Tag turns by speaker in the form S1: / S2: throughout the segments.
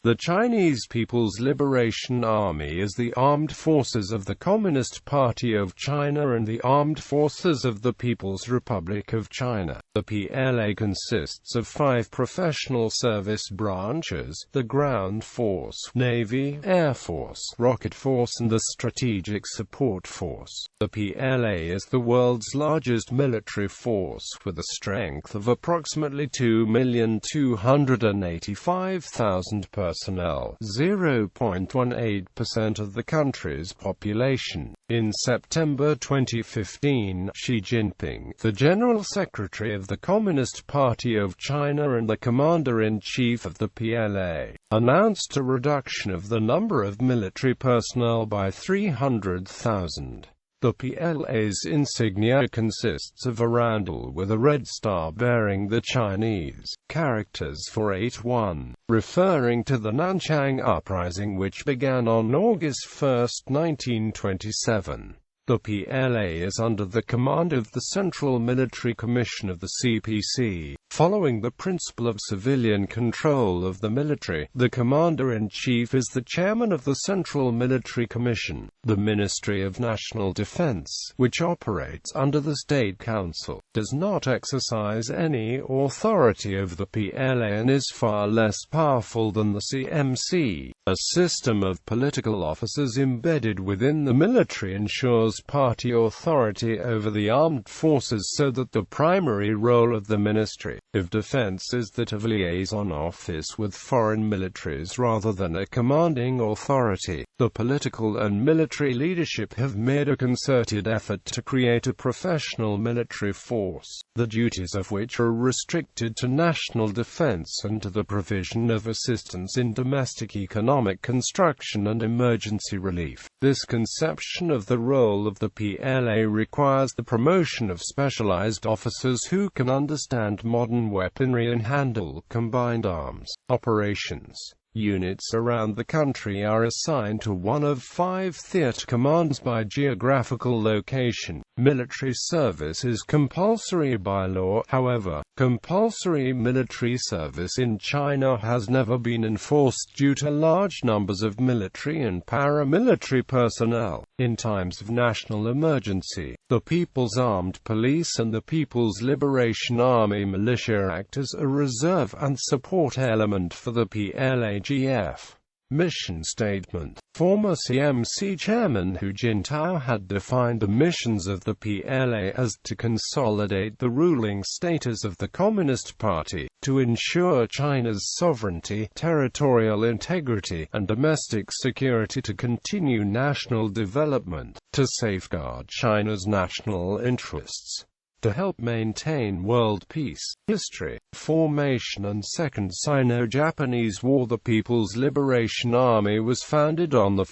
S1: The Chinese People's Liberation Army is the armed forces of the Communist Party of China and the armed forces of the People's Republic of China. The PLA consists of 5 professional service branches: the Ground Force, Navy, Air Force, Rocket Force and the Strategic Support Force. The PLA is the world's largest military force, with a strength of approximately 2,285,000 personnel, 0.18% of the country's population. In September 2015, Xi Jinping, the General Secretary of the Communist Party of China and the Commander-in-Chief of the PLA, announced a reduction of the number of military personnel by 300,000. The PLA's insignia consists of a roundel with a red star bearing the Chinese characters for 8-1, referring to the Nanchang Uprising which began on August 1, 1927. The PLA is under the command of the Central Military Commission of the CPC. Following the principle of civilian control of the military, the Commander-in-Chief is the chairman of the Central Military Commission. The Ministry of National Defense, which operates under the State Council, does not exercise any authority over the PLA and is far less powerful than the CMC. A system of political officers embedded within the military ensures party authority over the armed forces so that the primary role of the Ministry of Defense is that of liaison office with foreign militaries rather than a commanding authority. The political and military leadership have made a concerted effort to create a professional military force, the duties of which are restricted to national defense and to the provision of assistance in domestic economic construction and emergency relief. This conception of the role of the PLA requires the promotion of specialized officers who can understand modern weaponry and handle combined arms operations. Units around the country are assigned to one of 5 theater commands by geographical location. Military service is compulsory by law. However, compulsory military service in China has never been enforced due to large numbers of military and paramilitary personnel. In times of national emergency, the People's Armed Police and the People's Liberation Army militia act as a reserve and support element for the PLAGF. Mission Statement. Former CMC Chairman Hu Jintao had defined the missions of the PLA as to consolidate the ruling status of the Communist Party, to ensure China's sovereignty, territorial integrity, and domestic security, to continue national development, to safeguard China's national interests, to help maintain world peace. History, formation and Second Sino-Japanese War. The People's Liberation Army was founded on 1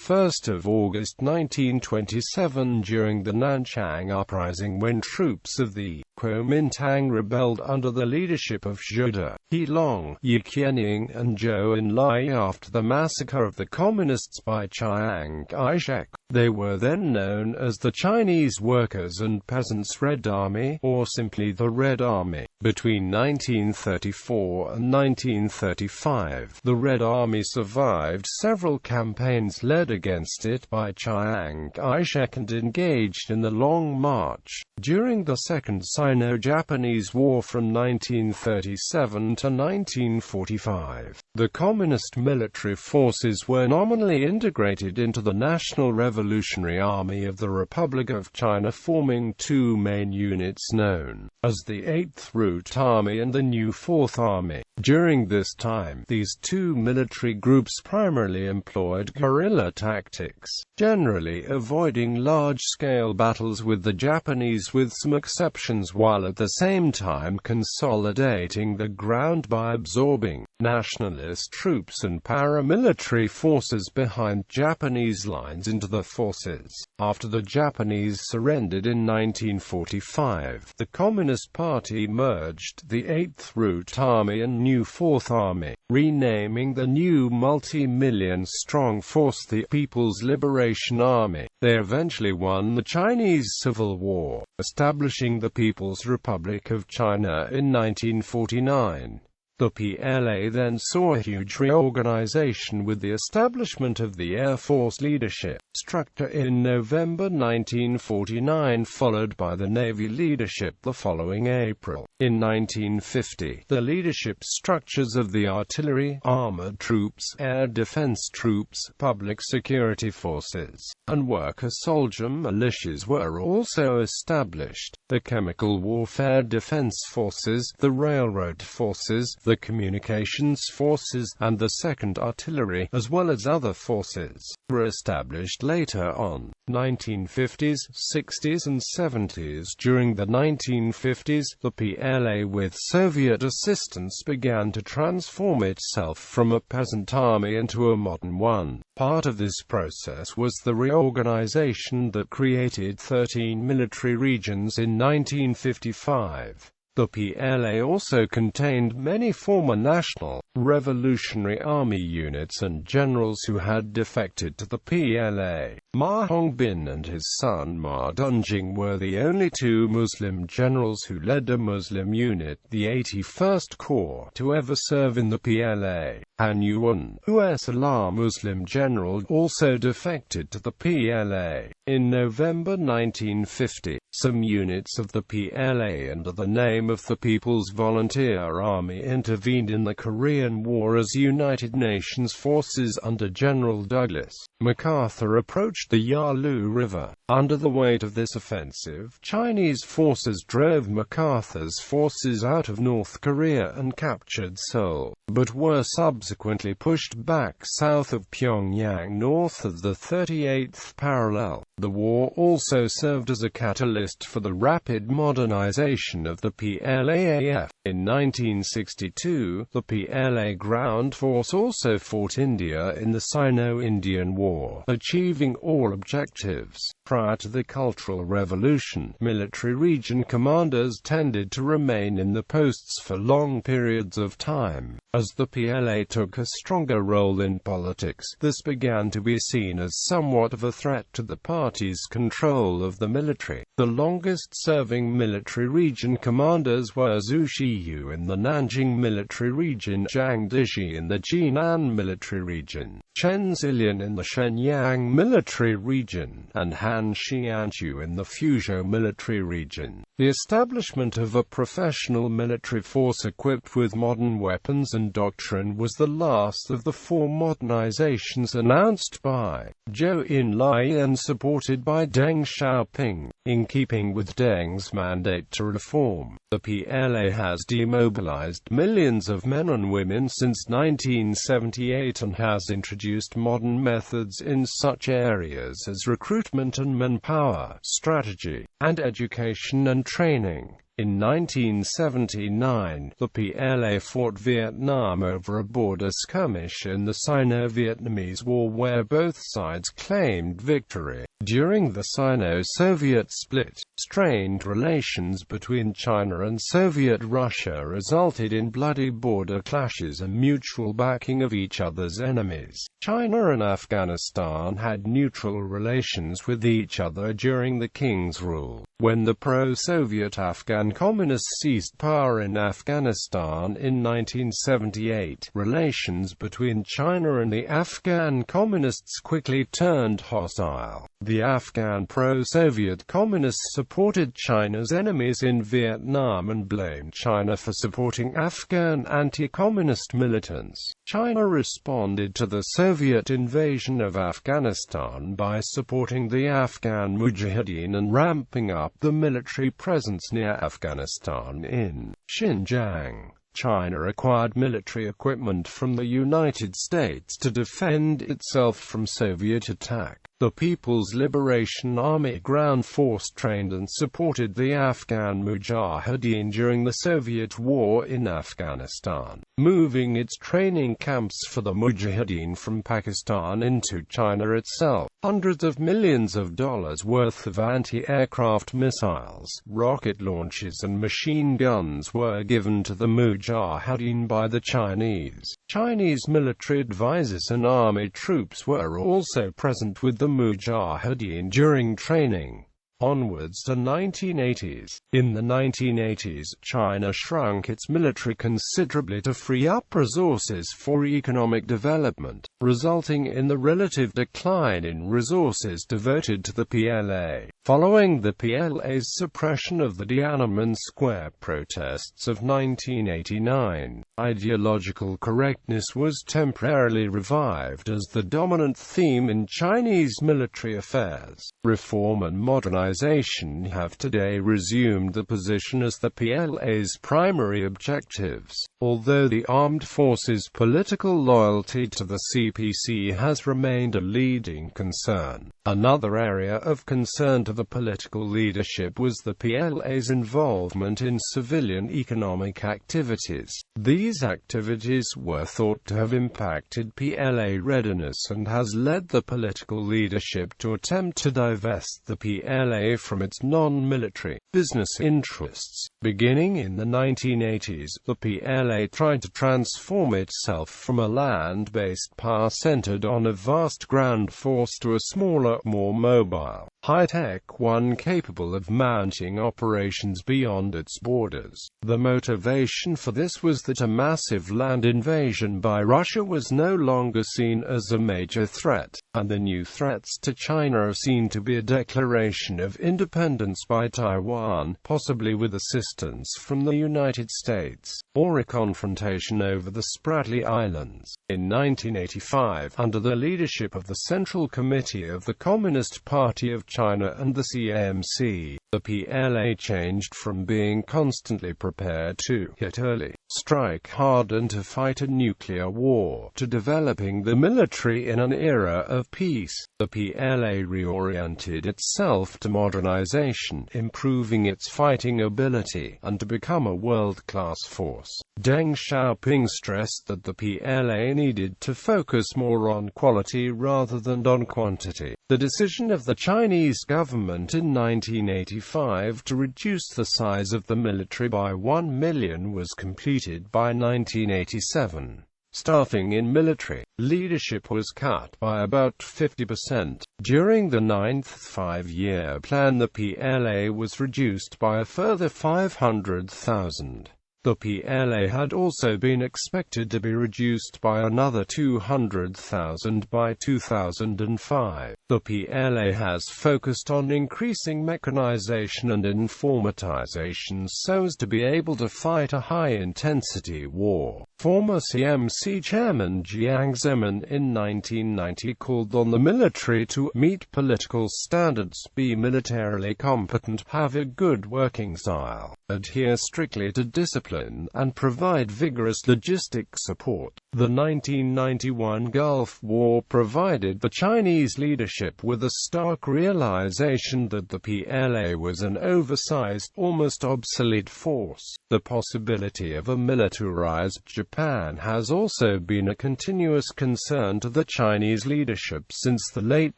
S1: August 1927 during the Nanchang Uprising when troops of the Kuomintang rebelled under the leadership of zh.De, Heilong, Ye Qianning and Zhou Enlai after the massacre of the Communists by Chiang Kai-shek. They were then known as the Chinese Workers' and Peasants' Red Army, or simply the Red Army. Between 1934 and 1935, the Red Army survived several campaigns led against it by Chiang Kai-shek and engaged in the Long March. During the Second Sino-Japanese War from 1937 to 1945, the Communist military forces were nominally integrated into the National Revolutionary Army of the Republic of China, forming 2 main units known as the 8th Route Army and the New 4th Army. During this time, these 2 military groups primarily employed guerrilla tactics, generally avoiding large-scale battles with the Japanese with some exceptions, while at the same time consolidating the ground by absorbing nationalist troops and paramilitary forces behind Japanese lines into the forces. After the Japanese surrendered in 1945, the Communist Party merged the 8th Route Army and New 4th Army, renaming the new multi-million-strong force the People's Liberation Army. They eventually won the Chinese Civil War, establishing the People's Republic of China in 1949. The PLA then saw a huge reorganization with the establishment of the Air Force leadership structure in November 1949, followed by the Navy leadership the following April. In 1950, the leadership structures of the artillery, armored troops, air defense troops, public security forces, and worker soldier militias were also established. The chemical warfare defense forces, the railroad forces, the communications forces, and the 2nd Artillery, as well as other forces, were established later on. 1950s, 60s and 70s. During the 1950s, the PLA with Soviet assistance began to transform itself from a peasant army into a modern one. Part of this process was the reorganization that created 13 military regions in 1955. The PLA also contained many former National Revolutionary Army units and generals who had defected to the PLA. Ma Hongbin and his son Ma Dunjing were the only two Muslim generals who led a Muslim unit, the 81st Corps, to ever serve in the PLA. Han Yuan, a Muslim general, also defected to the PLA. In November 1950, some units of the PLA under the name of the People's Volunteer Army intervened in the Korean War as United Nations forces under General Douglas MacArthur approached the Yalu River. Under the weight of this offensive, Chinese forces drove MacArthur's forces out of North Korea and captured Seoul, but were subsequently pushed back south of Pyongyang north of the 38th parallel. The war also served as a catalyst for the rapid modernization of the PLAAF. In 1962, the PLA ground force also fought India in the Sino-Indian War, achieving all objectives. Prior to the Cultural Revolution, military region commanders tended to remain in the posts for long periods of time. As the PLA took a stronger role in politics, this began to be seen as somewhat of a threat to the party's control of the military. The longest-serving military region commanders were Zhu Shiyu in the Nanjing Military Region, Zhang Dizhi in the Jinan Military Region, Chen Zilian in the Shenyang Military Region, and Han Xianchu in the Fuzhou Military Region. The establishment of a professional military force equipped with modern weapons and doctrine was the last of the four modernizations announced by Zhou Enlai and supported by Deng Xiaoping. In keeping with Deng's mandate to reform, the PLA has demobilized millions of men and women since 1978 and has introduced modern methods in such areas as recruitment and manpower, strategy, and education and training. In 1979, the PLA fought Vietnam over a border skirmish in the Sino-Vietnamese War where both sides claimed victory. During the Sino-Soviet split, strained relations between China and Soviet Russia resulted in bloody border clashes and mutual backing of each other's enemies. China and Afghanistan had neutral relations with each other during the King's rule. When the pro-Soviet Afghan communists seized power in Afghanistan in 1978, relations between China and the Afghan communists quickly turned hostile. The Afghan pro-Soviet communists supported China's enemies in Vietnam and blamed China for supporting Afghan anti-communist militants. China responded to the Soviet invasion of Afghanistan by supporting the Afghan Mujahideen and ramping up the military presence near Afghanistan in Xinjiang. China acquired military equipment from the United States to defend itself from Soviet attack. The People's Liberation Army ground force trained and supported the Afghan Mujahideen during the Soviet war in Afghanistan, moving its training camps for the Mujahideen from Pakistan into China itself. Hundreds of millions of dollars worth of anti-aircraft missiles, rocket launches and machine guns were given to the Mujahideen by the Chinese. Chinese military advisors and army troops were also present with the Mujahideen during training. onwards to 1980s. In the 1980s, China shrunk its military considerably to free up resources for economic development, resulting in the relative decline in resources devoted to the PLA. Following the PLA's suppression of the Tiananmen Square protests of 1989, ideological correctness was temporarily revived as the dominant theme in Chinese military affairs. Reform and modernization have today resumed the position as the PLA's primary objectives, although the armed forces' political loyalty to the CPC has remained a leading concern. Another area of concern to the political leadership was the PLA's involvement in civilian economic activities. These activities were thought to have impacted PLA readiness and has led the political leadership to attempt to divest the PLA from its non-military business interests. Beginning in the 1980s, the PLA tried to transform itself from a land-based power centered on a vast ground force to a smaller, more mobile, high-tech one capable of mounting operations beyond its borders. The motivation for this was that a massive land invasion by Russia was no longer seen as a major threat, and the new threats to China are seen to be a declaration of independence by Taiwan, possibly with assistance from the United States, or a confrontation over the Spratly Islands. In 1985, under the leadership of the Central Committee of the Communist Party of China and the CMC, the PLA changed from being constantly prepared to hit early, strike hard and to fight a nuclear war, to developing the military in an era of peace. The PLA reoriented itself to modernization, improving its fighting ability, and to become a world-class force. Deng Xiaoping stressed that the PLA needed to focus more on quality rather than on quantity. The decision of the Chinese government in 1985 to reduce the size of the military by 1 million was completed by 1987. Staffing in military leadership was cut by about 50%. During the 9th five-year plan, the PLA was reduced by a further 500,000. The PLA had also been expected to be reduced by another 200,000 by 2005. The PLA has focused on increasing mechanization and informatization so as to be able to fight a high-intensity war. Former CMC chairman Jiang Zemin in 1990 called on the military to meet political standards, be militarily competent, have a good working style, adhere strictly to discipline, and provide vigorous logistic support. The 1991 Gulf War provided the Chinese leadership with a stark realization that the PLA was an oversized, almost obsolete force. The possibility of a militarized Japan has also been a continuous concern to the Chinese leadership since the late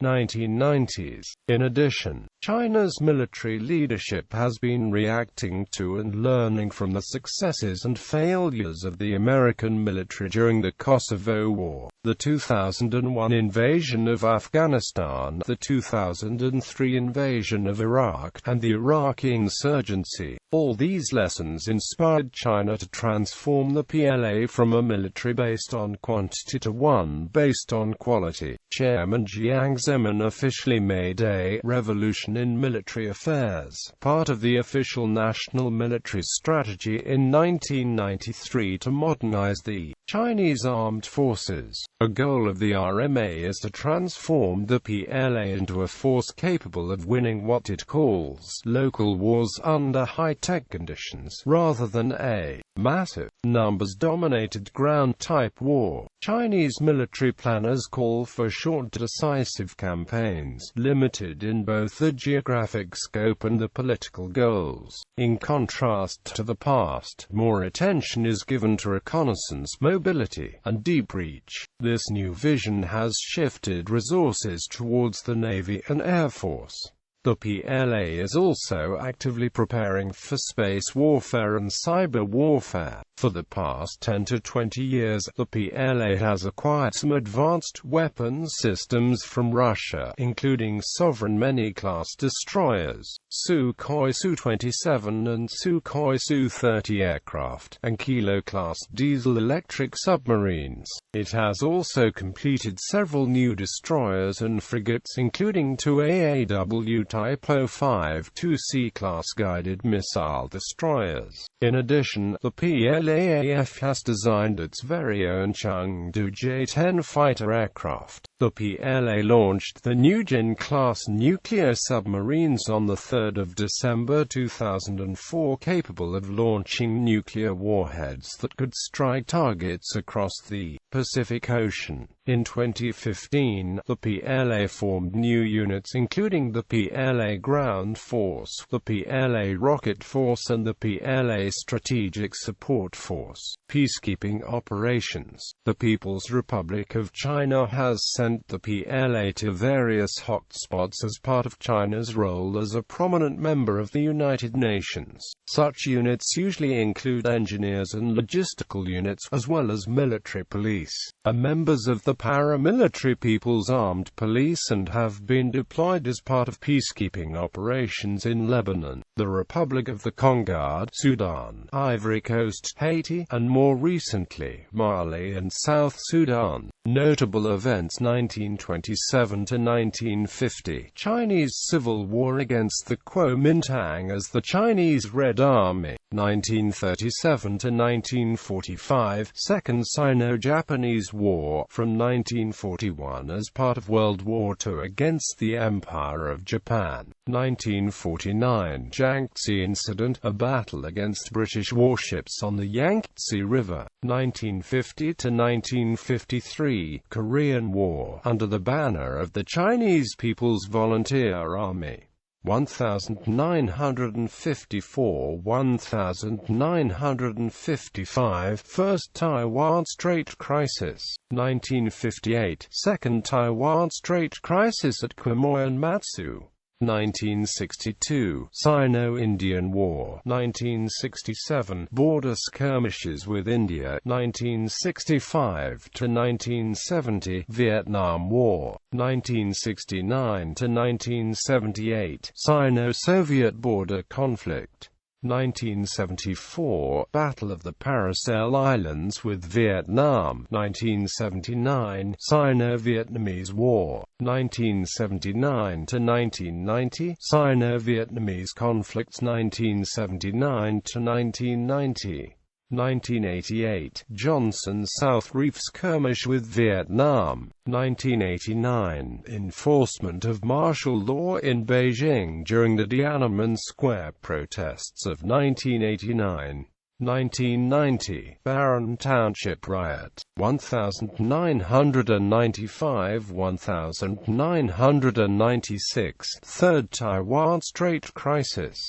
S1: 1990s. In addition, China's military leadership has been reacting to and learning from the successes and failures of the American military during the Kosovo War, the 2001 invasion of Afghanistan, the 2003 invasion of Iraq, and the Iraqi insurgency. All these lessons inspired China to transform the PLA from a military based on quantity to one based on quality. Chairman Jiang Zemin officially made a revolution in military affairs, part of the official national military strategy in 1993 to modernize the Chinese armed forces. A goal of the RMA is to transform the PLA into a force capable of winning what it calls local wars under high-tech conditions, rather than a massive, numbers-dominated ground-type war. Chinese military planners call for short, decisive campaigns, limited in both the geographic scope and the political goals. In contrast to the past, more attention is given to reconnaissance, mobility, and deep reach. This new vision has shifted resources towards the Navy and Air Force. The PLA is also actively preparing for space warfare and cyber warfare. For the past 10 to 20 years, the PLA has acquired some advanced weapons systems from Russia, including Sovereign many-class destroyers, Sukhoi Su-27 and Sukhoi Su-30 aircraft, and Kilo-class diesel-electric submarines. It has also completed several new destroyers and frigates, including two AAW Type 05-2 C-class guided missile destroyers. In addition, the PLAAF has designed its very own Chengdu J-10 fighter aircraft. The PLA launched the new Jin-class nuclear submarines on 3 December 2004, capable of launching nuclear warheads that could strike targets across the Pacific Ocean. In 2015, the PLA formed new units including the PLA Ground Force, the PLA Rocket Force and the PLA Strategic Support Force. Peacekeeping operations. The People's Republic of China has sent the PLA to various hotspots as part of China's role as a prominent member of the United Nations. Such units usually include engineers and logistical units, as well as military police, members of the paramilitary People's Armed Police, and have been deployed as part of peacekeeping operations in Lebanon, the Republic of the Congo, Sudan, Ivory Coast, Haiti, and more recently, Mali and South Sudan. Notable events: 1927 to 1950, Chinese Civil War against the Kuomintang as the Chinese Red Army. 1937 to 1945, Second Sino-Japanese War, from 1941 as part of World War II against the Empire of Japan. 1949, Yangtze Incident, a battle against British warships on the Yangtze River. 1950 to 1953, Korean War, under the banner of the Chinese People's Volunteer Army. 1954–1955, First Taiwan Strait Crisis. 1958, Second Taiwan Strait Crisis at Quemoy and Matsu. 1962, Sino-Indian War. 1967, Border skirmishes with India. 1965 to 1970, Vietnam War. 1969 to 1978, Sino-Soviet border conflict. 1974, Battle of the Paracel Islands with Vietnam. 1979, Sino-Vietnamese War. 1979 to 1990, Sino-Vietnamese conflicts. 1979 to 1990. 1988, Johnson-South Reef skirmish with Vietnam. 1989, enforcement of martial law in Beijing during the Tiananmen Square protests of 1989. 1990, Barron Township riot. 1995–1996, Third Taiwan Strait Crisis.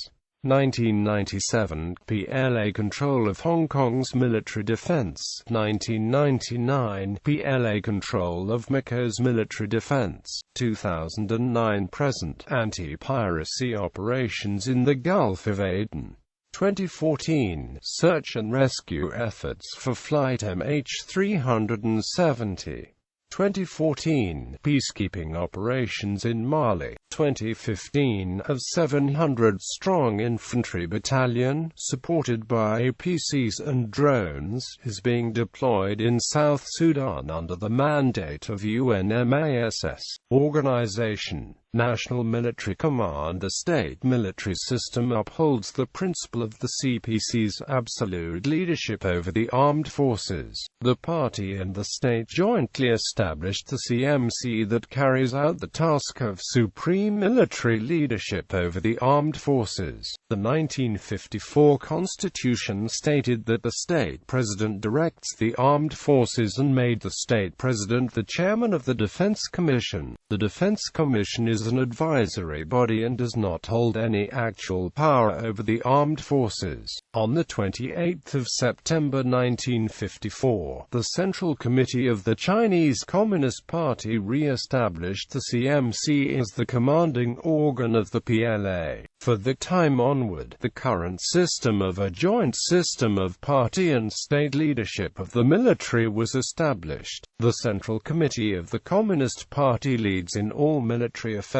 S1: 1997, PLA control of Hong Kong's military defense. 1999, PLA control of Macau's military defense. 2009 present, anti-piracy operations in the Gulf of Aden. 2014, search and rescue efforts for flight MH370. 2014, peacekeeping operations in Mali. 2015, a 700-strong infantry battalion, supported by APCs and drones, is being deployed in South Sudan under the mandate of UNMASS organization. National Military Command. A state military system upholds the principle of the CPC's absolute leadership over the armed forces. The party and the state jointly established the CMC that carries out the task of supreme military leadership over the armed forces. The 1954 Constitution stated that the state president directs the armed forces and made the state president the chairman of the Defense Commission. The Defense Commission is as an advisory body and does not hold any actual power over the armed forces. On 28 September 1954, the Central Committee of the Chinese Communist Party re-established the CMC as the commanding organ of the PLA. For the time onward, the current system of a joint system of party and state leadership of the military was established. The Central Committee of the Communist Party leads in all military affairs.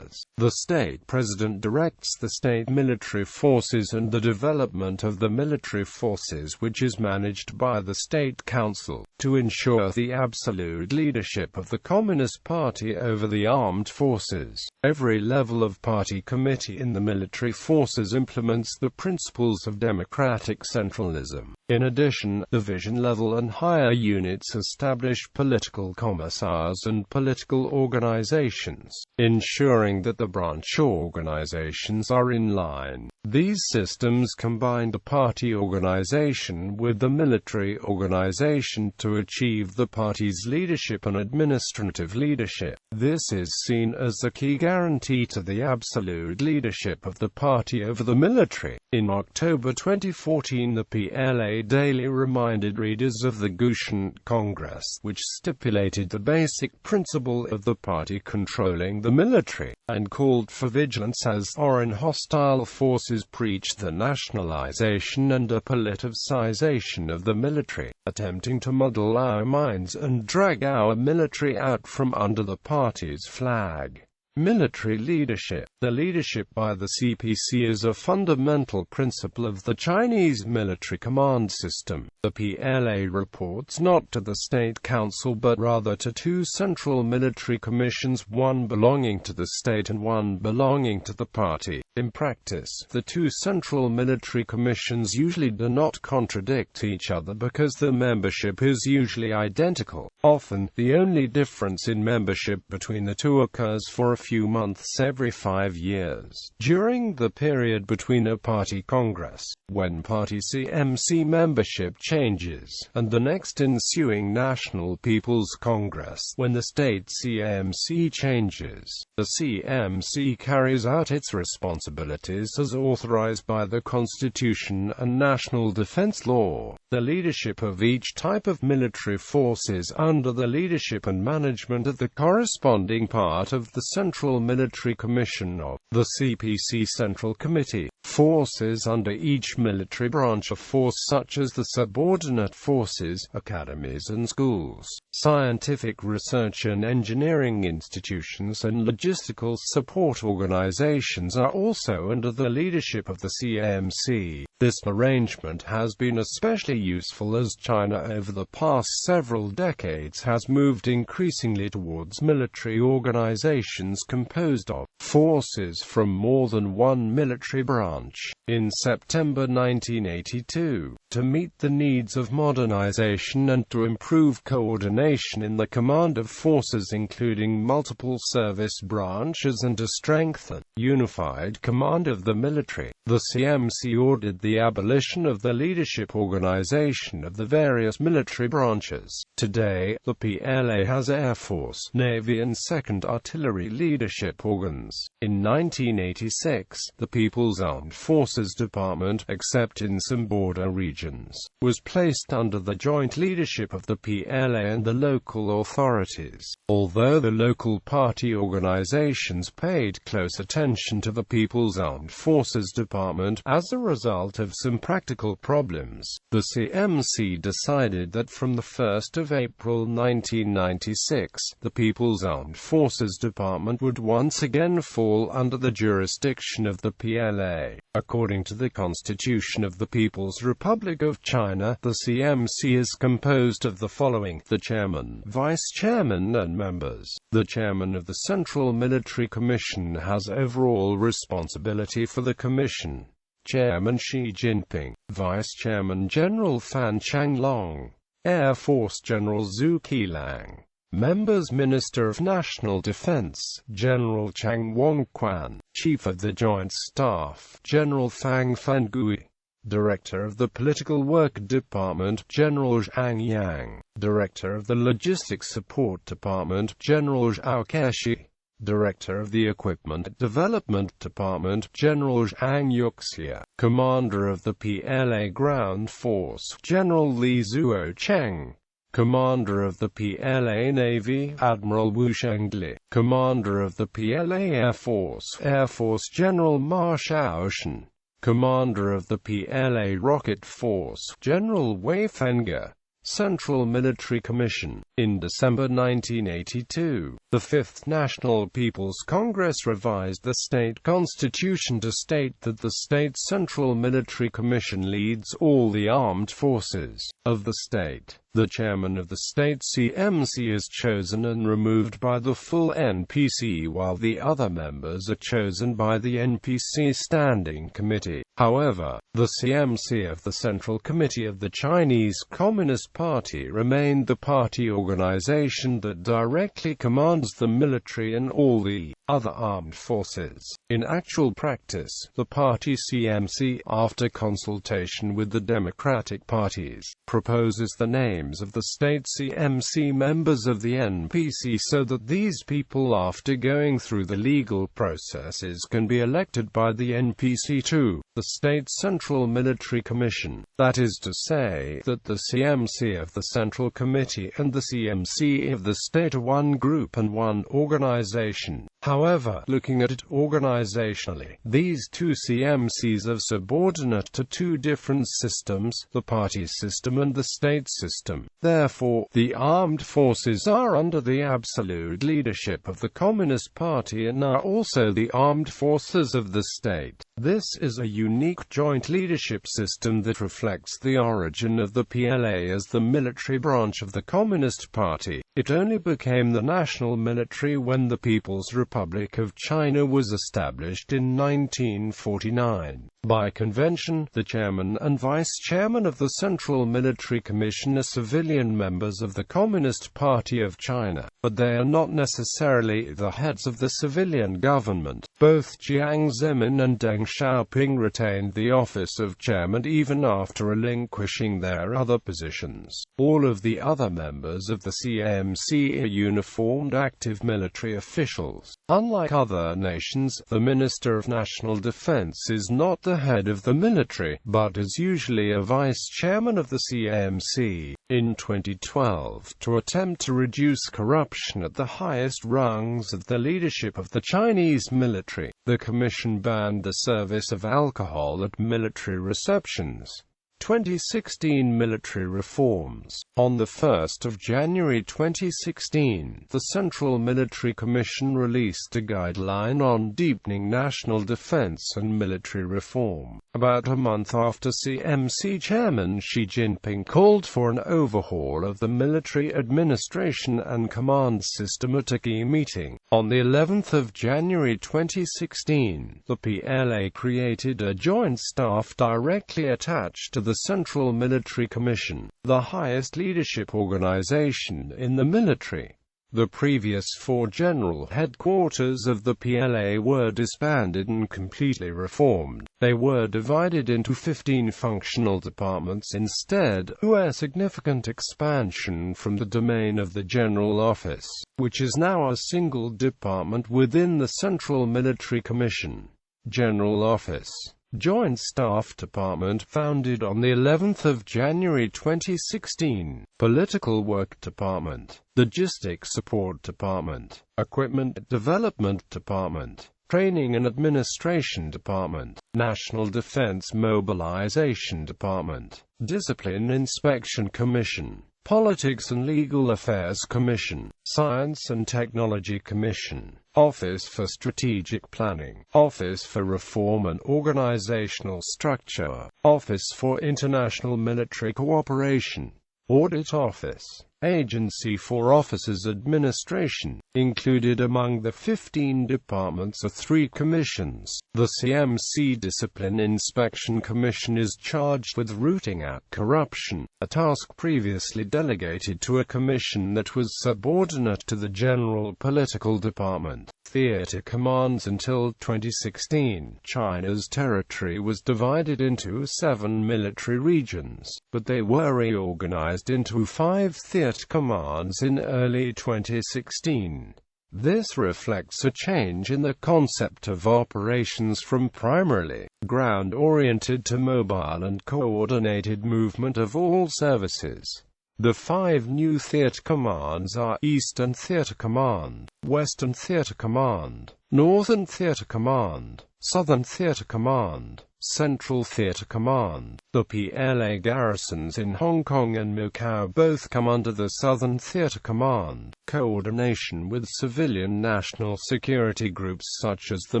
S1: The state president directs the state military forces and the development of the military forces, which is managed by the State Council, to ensure the absolute leadership of the Communist Party over the armed forces. Every level of party committee in the military forces implements the principles of democratic centralism. In addition, division level and higher units establish political commissars and political organizations, ensuring that the branch organizations are in line. These systems combine the party organization with the military organization to achieve the party's leadership and administrative leadership. This is seen as the key guarantee to the absolute leadership of the party over the military. In October 2014, the PLA Daily reminded readers of the Gushan Congress, which stipulated the basic principle of the party controlling the military, and called for vigilance as foreign hostile forces preached the nationalization and apoliticization of the military, attempting to muddle our minds and drag our military out from under the party's flag. Military leadership. The leadership by the CPC is a fundamental principle of the Chinese military command system. The PLA reports not to the State Council but rather to two central military commissions, one belonging to the state and one belonging to the party. In practice, the two central military commissions usually do not contradict each other because the membership is usually identical. Often, the only difference in membership between the two occurs for a few months every 5 years. During the period between a party congress, when party CMC membership changes, and the next ensuing National People's Congress, when the state CMC changes, the CMC carries out its responsibilities as authorized by the Constitution and national defense law. The leadership of each type of military force is under the leadership and management of the corresponding part of the Central Military Commission of the CPC Central Committee. Forces under each military branch of force, such as the subordinate forces, academies and schools, scientific research and engineering institutions and logistical support organizations, are also under the leadership of the CMC. This arrangement has been especially useful as China over the past several decades has moved increasingly towards military organizations composed of forces from more than one military branch. In September 1982, to meet the needs of modernization and to improve coordination in the command of forces including multiple service branches and to strengthen unified command of the military, the CMC ordered the abolition of the leadership organization of the various military branches. Today, the PLA has Air Force, Navy and 2nd Artillery leadership organs. In 1986, the People's Armed Forces Department, except in some border regions, was placed under the joint leadership of the PLA and the local authorities. Although the local party organizations paid close attention to the People's Armed Forces Department, as a result of some practical problems, the CMC decided that from the 1st of April 1996, the People's Armed Forces Department would once again fall under the jurisdiction of the PLA. According to the Constitution of the People's Republic of China, the CMC is composed of the following: the chairman, vice chairman and members. The chairman of the Central Military Commission has overall responsibility for the commission. Chairman Xi Jinping. Vice Chairman General Fan Changlong. Air Force General Zhu Qilang. Members: Minister of National Defense, General Chang Wangquan. Chief of the Joint Staff, General Fang Fangui. Director of the Political Work Department, General Zhang Yang. Director of the Logistics Support Department, General Zhao Keshi. Director of the Equipment Development Department, General Zhang Yuxia. Commander of the PLA Ground Force, General Li Zuocheng. Commander of the PLA Navy, Admiral Wu Shengli. Commander of the PLA Air Force General Ma Shaoshan. Commander of the PLA Rocket Force, General Wei Fengge. Central Military Commission. In December 1982, the Fifth National People's Congress revised the state constitution to state that the state Central Military Commission leads all the armed forces of the state. The chairman of the state CMC is chosen and removed by the full NPC, while the other members are chosen by the NPC Standing Committee. However, the CMC of the Central Committee of the Chinese Communist Party remained the party organization that directly commands the military and all the other armed forces. In actual practice, the party CMC, after consultation with the Democratic parties, proposes the names of the state CMC members of the NPC so that these people, after going through the legal processes, can be elected by the NPC to the State Central Military Commission. That is to say, that the CMC of the Central Committee and the CMC of the state are one group and one organization. However, looking at it organizationally, these two CMCs are subordinate to two different systems, the party system and the state system. Therefore, the armed forces are under the absolute leadership of the Communist Party and are also the armed forces of the state. This is a unique joint leadership system that reflects the origin of the PLA as the military branch of the Communist Party. It only became the national military when the People's Republic of China was established in 1949. By convention, the chairman and vice-chairman of the Central Military Commission are civilian members of the Communist Party of China, but they are not necessarily the heads of the civilian government. Both Jiang Zemin and Deng Xiaoping retained the office of chairman even after relinquishing their other positions. All of the other members of the CMC are uniformed active military officials. Unlike other nations, the Minister of National Defense is not the head of the military, but is usually a vice-chairman of the CMC. In 2012, to attempt to reduce corruption at the highest rungs of the leadership of the Chinese military, the Commission banned the service of alcohol at military receptions. 2016 Military Reforms. On the 1st of January 2016, the Central Military Commission released a guideline on deepening national defense and military reform. About a month after CMC Chairman Xi Jinping called for an overhaul of the military administration and command system at a key meeting. On the 11th of January 2016, the PLA created a joint staff directly attached to the Central Military Commission, the highest leadership organization in the military. The previous four general headquarters of the PLA were disbanded and completely reformed. They were divided into 15 functional departments instead, a significant expansion from the domain of the General Office, which is now a single department within the Central Military Commission. General Office. Joint Staff Department founded on the 11th of January 2016. Political Work Department. Strategic Support Department. Equipment Development Department. Training and Administration Department. National Defense Mobilization Department. Discipline Inspection Commission. Politics and Legal Affairs Commission. Science and Technology Commission. Office for Strategic Planning. Office for Reform and Organizational Structure. Office for International Military Cooperation. Audit Office. Agency for Officers Administration. Included among the 15 departments are 3 commissions. The CMC Discipline Inspection Commission is charged with rooting out corruption, a task previously delegated to a commission that was subordinate to the General Political Department. Theater Commands. Until 2016, China's territory was divided into 7 military regions, but they were reorganized into 5 theater commands in early 2016. This reflects a change in the concept of operations from primarily ground-oriented to mobile and coordinated movement of all services. The 5 new theater commands are Eastern Theater Command, Western Theater Command, Northern Theater Command, Southern Theater Command, Central Theater Command. The PLA garrisons in Hong Kong and Macau both come under the Southern Theater Command. Coordination with civilian national security groups such as the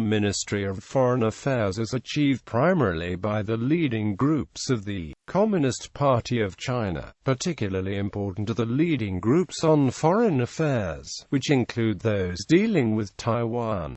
S1: Ministry of Foreign Affairs is achieved primarily by the leading groups of the Communist Party of China. Particularly important are the leading groups on foreign affairs, which include those dealing with Taiwan,